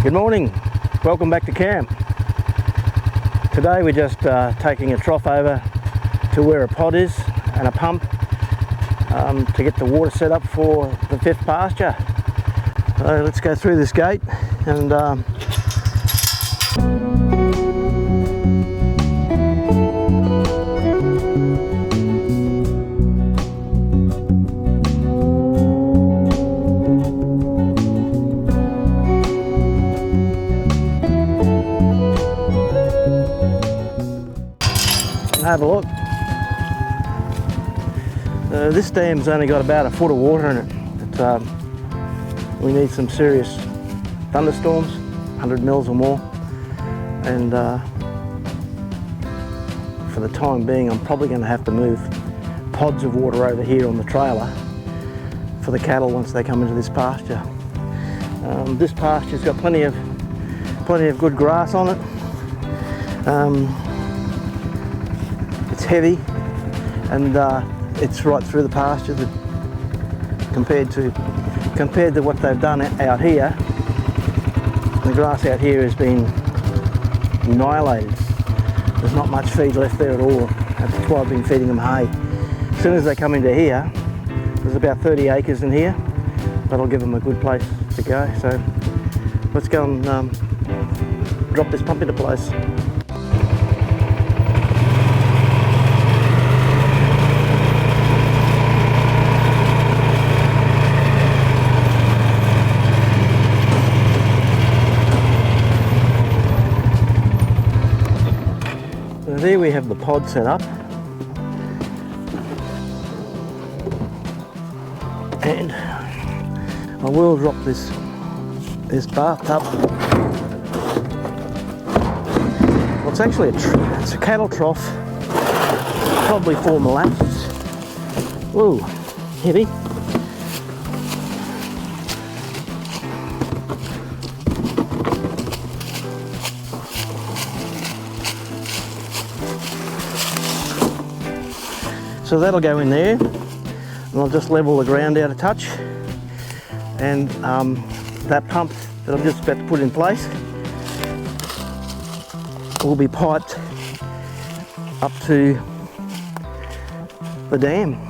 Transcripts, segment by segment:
Good morning, welcome back to camp. Today we're just taking a trough over to where a pod is and a pump to get the water set up for the 5th pasture. So let's go through this gate and have a look. This dam's only got about a foot of water in it. We need some serious thunderstorms, 100 mils or more, and for the time being I'm probably going to have to move pods of water over here on the trailer for the cattle once they come into this pasture. This pasture's got plenty of good grass on it. It's heavy and it's right through the pasture compared to what they've done out here. The grass out here has been annihilated. There's not much feed left there at all. That's why I've been feeding them hay. As soon as they come into here, there's about 30 acres in here. That'll give them a good place to go. So let's go and drop this pump into place. There we have the pod set up, and I will drop this bathtub. Well, it's actually it's a cattle trough, probably for molasses. Whoa, heavy. So that'll go in there, and I'll just level the ground out a touch, and that pump that I'm just about to put in place will be piped up to the dam.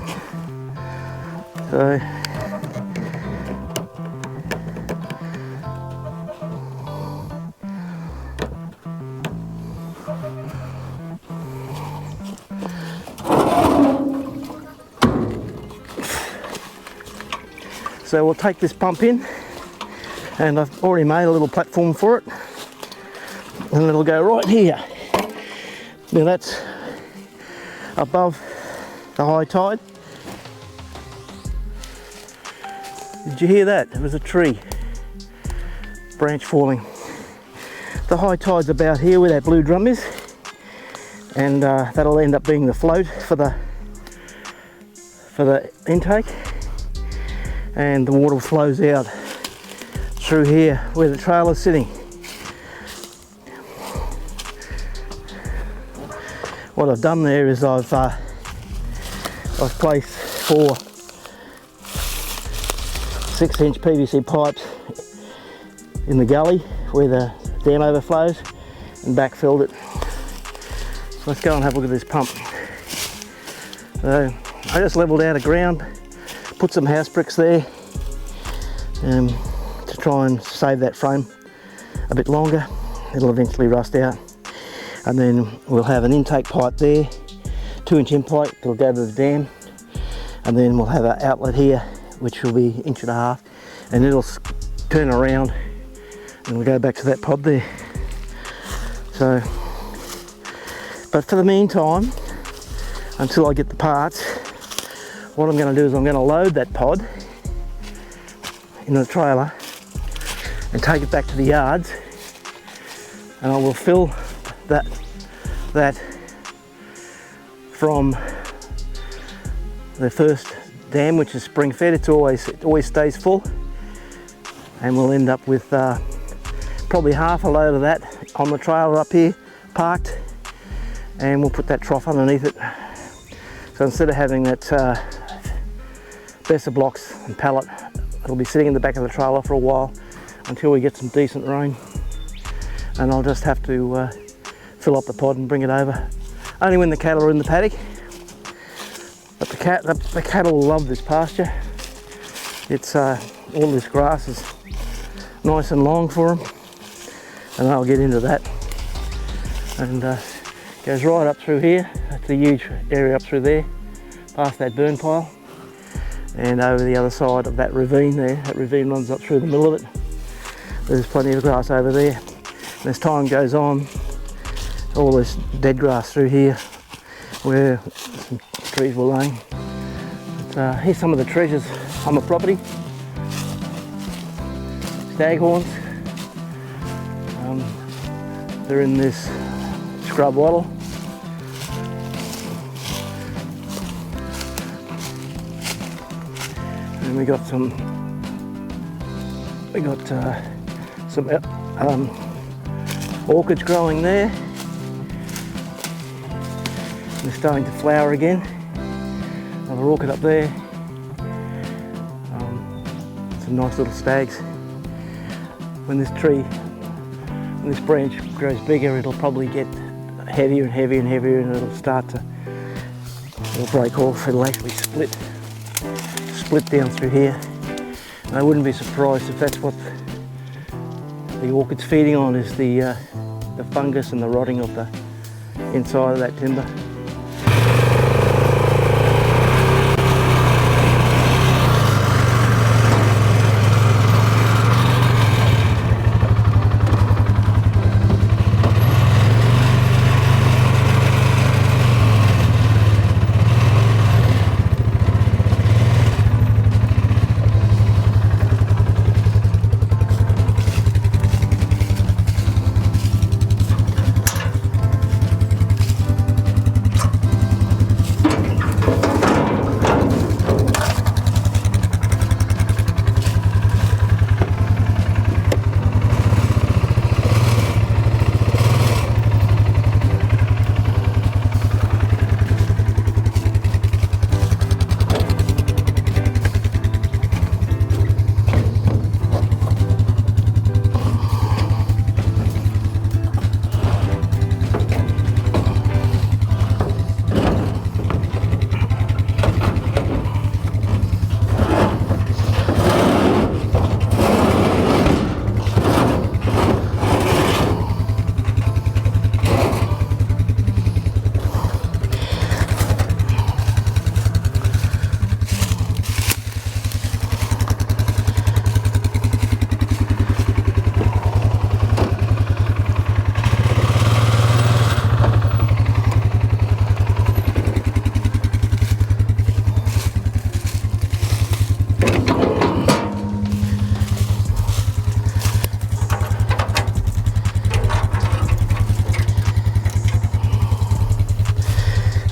So we'll take this pump in, and I've already made a little platform for it, and it'll go right here. Now that's above the high tide. Did you hear that? It was a tree branch falling. The high tide's about here where that blue drum is, and that'll end up being the float for the intake. And the water flows out through here where the trailer's sitting. What I've done there is I've placed 4 6-inch PVC pipes in the gully where the dam overflows and backfilled it. So let's go and have a look at this pump. So I just leveled out a ground, put some house bricks there to try and save that frame a bit longer. It'll eventually rust out, and then we'll have an intake pipe there, 2-inch intake that'll go to the dam, and then we'll have an outlet here which will be 1.5 inches, and it'll turn around and we'll go back to that pod there. So, but for the meantime, until I get the parts, what I'm going to do is I'm going to load that pod in the trailer and take it back to the yards, and I will fill that from the first dam, which is spring fed. It always stays full, and we'll end up with probably half a load of that on the trailer up here parked, and we'll put that trough underneath it. So instead of having that Besser blocks and pallet, it'll be sitting in the back of the trailer for a while. until we get some decent rain, and I'll just have to fill up the pod and bring it over only when the cattle are in the paddock. But the cattle love this pasture. It's all this grass is nice and long for them, and I'll get into that. And goes right up through here. That's a huge area up through there, past that burn pile, and over the other side of that ravine there. That ravine runs up through the middle of it. There's plenty of grass over there. And as time goes on, all this dead grass through here where some trees were laying. But, here's some of the treasures on the property. Staghorns. They're in this scrub wattle. And we got some orchids growing there. They're starting to flower again. Another orchid up there. Some nice little stags. When this branch grows bigger, it'll probably get heavier and heavier and heavier, and it'll break off. It'll actually split down through here. And I wouldn't be surprised if that's what the orchid's feeding on, is the fungus and the rotting of the inside of that timber.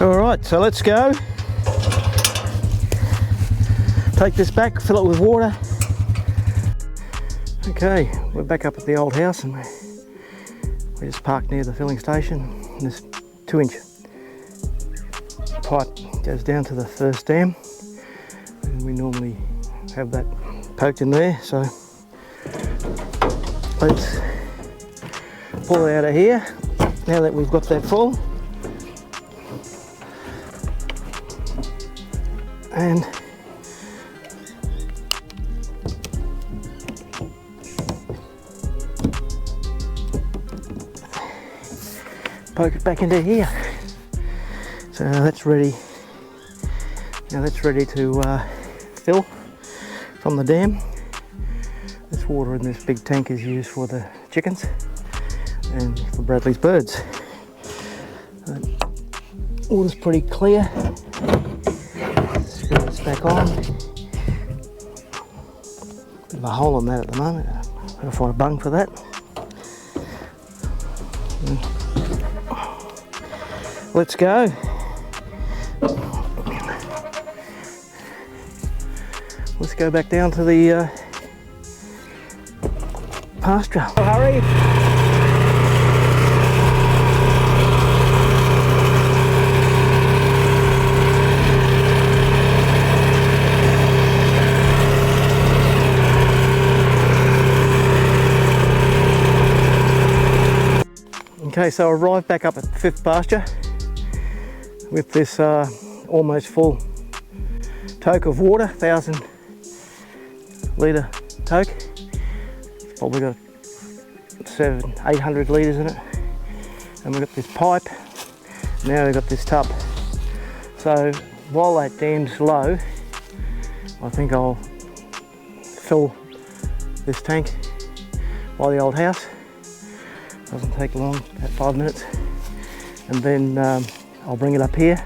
Alright, so let's go. Take this back, fill it with water. Okay, we're back up at the old house and we just parked near the filling station. And this 2-inch pipe goes down to the first dam, and we normally have that poked in there, so let's pull it out of here now that we've got that full. And poke it back into here. So that's ready. Now that's ready to fill from the dam. This water in this big tank is used for the chickens and for Bradley's birds. Water's pretty clear. Screw this back on. Bit of a hole in that at the moment. Gotta find a bung for that. Let's go. Let's go back down to the pasture. Oh, hurry! Okay, so I arrived back up at the 5th pasture with this almost full toque of water, 1,000 litre toque. It's probably got 700-800 litres in it. And we've got this pipe, now we've got this tub. So while that dam's low, I think I'll fill this tank by the old house. Doesn't take long, about 5 minutes. And then I'll bring it up here,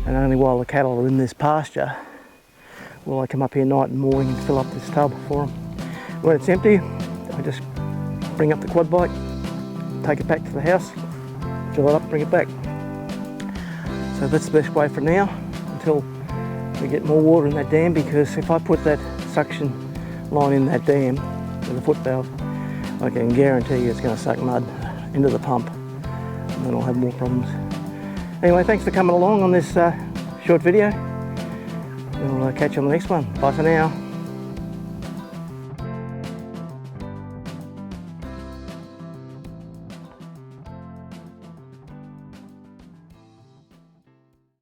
and only while the cattle are in this pasture will I come up here night and morning and fill up this tub for them. When it's empty, I just bring up the quad bike, take it back to the house, fill it up, bring it back. So that's the best way for now, until we get more water in that dam, because if I put that suction line in that dam with a foot valve, I can guarantee you it's going to suck mud into the pump, and then I'll have more problems. Anyway, thanks for coming along on this short video. We'll catch you on the next one. Bye for now.